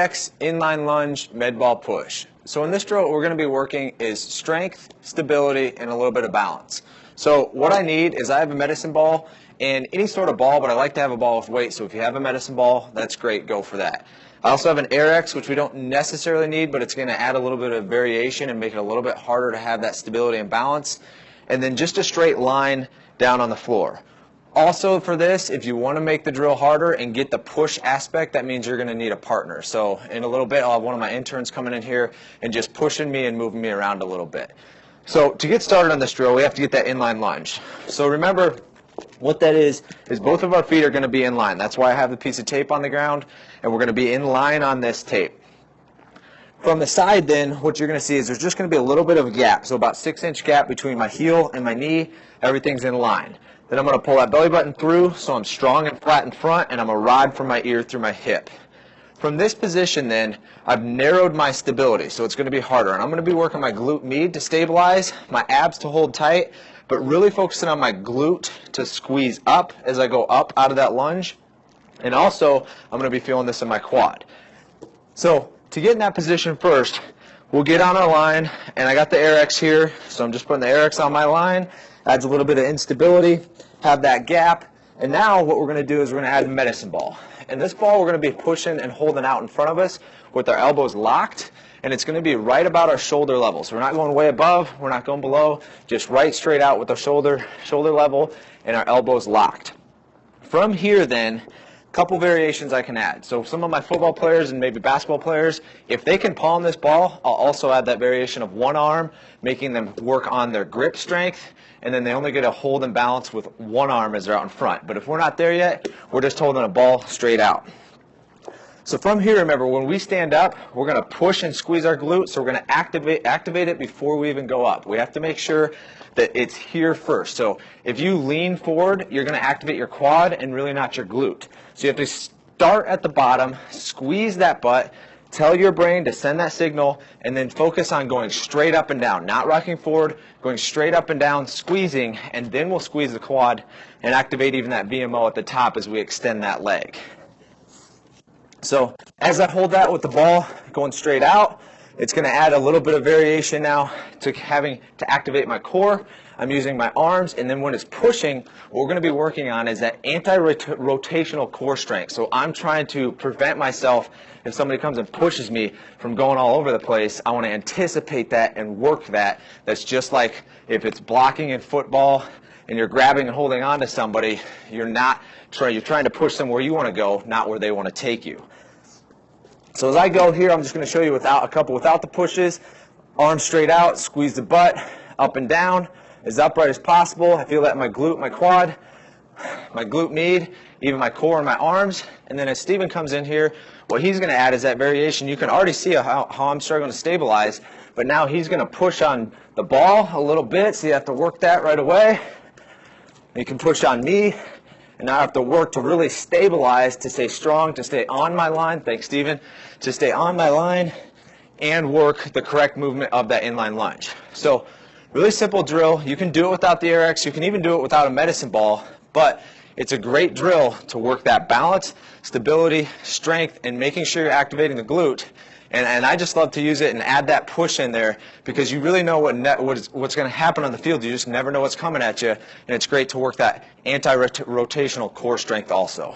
Airex Inline Lunge Med Ball Push. So in this drill, what we're going to be working is strength, stability, and a little bit of balance. So what I need is I have a medicine ball and any sort of ball, but I like to have a ball with weight. So if you have a medicine ball, that's great, go for that. I also have an Airex, which we don't necessarily need, but it's going to add a little bit of variation and make it a little bit harder to have that stability and balance. And then just a straight line down on the floor. Also for this, if you want to make the drill harder and get the push aspect, that means you're going to need a partner. So in a little bit, I'll have one of my interns coming in here and just pushing me and moving me around a little bit. So to get started on this drill, we have to get that inline lunge. So remember, what that is both of our feet are going to be in line. That's why I have the piece of tape on the ground, and we're going to be in line on this tape. From the side then, what you're going to see is there's just going to be a little bit of a gap, so about 6-inch gap between my heel and my knee. Everything's in line. Then I'm going to pull that belly button through so I'm strong and flat in front, and I'm going to ride from my ear through my hip. From this position then, I've narrowed my stability, so it's going to be harder. And I'm going to be working my glute med to stabilize, my abs to hold tight, but really focusing on my glute to squeeze up as I go up out of that lunge. And also, I'm going to be feeling this in my quad. So to get in that position first, we'll get on our line, and I got the Airex here, so I'm just putting the Airex on my line. Adds a little bit of instability, have that gap, and now what we're going to do is we're going to add a medicine ball. And this ball we're going to be pushing and holding out in front of us with our elbows locked, and it's going to be right about our shoulder level. So we're not going way above, we're not going below, just right straight out with our shoulder level and our elbows locked. From here then, couple variations I can add. So some of my football players and maybe basketball players, if they can palm this ball, I'll also add that variation of one arm, making them work on their grip strength, and then they only get to hold and balance with one arm as they're out in front. But if we're not there yet, we're just holding a ball straight out. So from here, remember, when we stand up, we're going to push and squeeze our glute, so we're going to activate it before we even go up. We have to make sure that it's here first. So if you lean forward, you're going to activate your quad and really not your glute. So you have to start at the bottom, squeeze that butt, tell your brain to send that signal, and then focus on going straight up and down, not rocking forward, going straight up and down, squeezing, and then we'll squeeze the quad and activate even that VMO at the top as we extend that leg. So as I hold that with the ball going straight out, it's going to add a little bit of variation now to having to activate my core. I'm using my arms, and then when it's pushing, what we're going to be working on is that anti-rotational core strength. So I'm trying to prevent myself, if somebody comes and pushes me, from going all over the place. I want to anticipate that and work that. That's just like if it's blocking in football and you're grabbing and holding on to somebody, you're trying to push them where you want to go, not where they want to take you. So as I go here, I'm just going to show you without the pushes. Arms straight out, squeeze the butt, up and down, as upright as possible. I feel that in my glute, my quad, my glute med, even my core and my arms. And then as Steven comes in here, what he's going to add is that variation. You can already see how I'm struggling to stabilize, but now he's going to push on the ball a little bit, so you have to work that right away. You can push on me, and now I have to work to really stabilize, to stay strong, to stay on my line. Thanks, Steven. To stay on my line and work the correct movement of that inline lunge. So really simple drill. You can do it without the Airex. You can even do it without a medicine ball, but it's a great drill to work that balance, stability, strength, and making sure you're activating the glute. And I just love to use it and add that push in there, because you really know what's going to happen on the field. You just never know what's coming at you, and it's great to work that anti-rotational core strength also.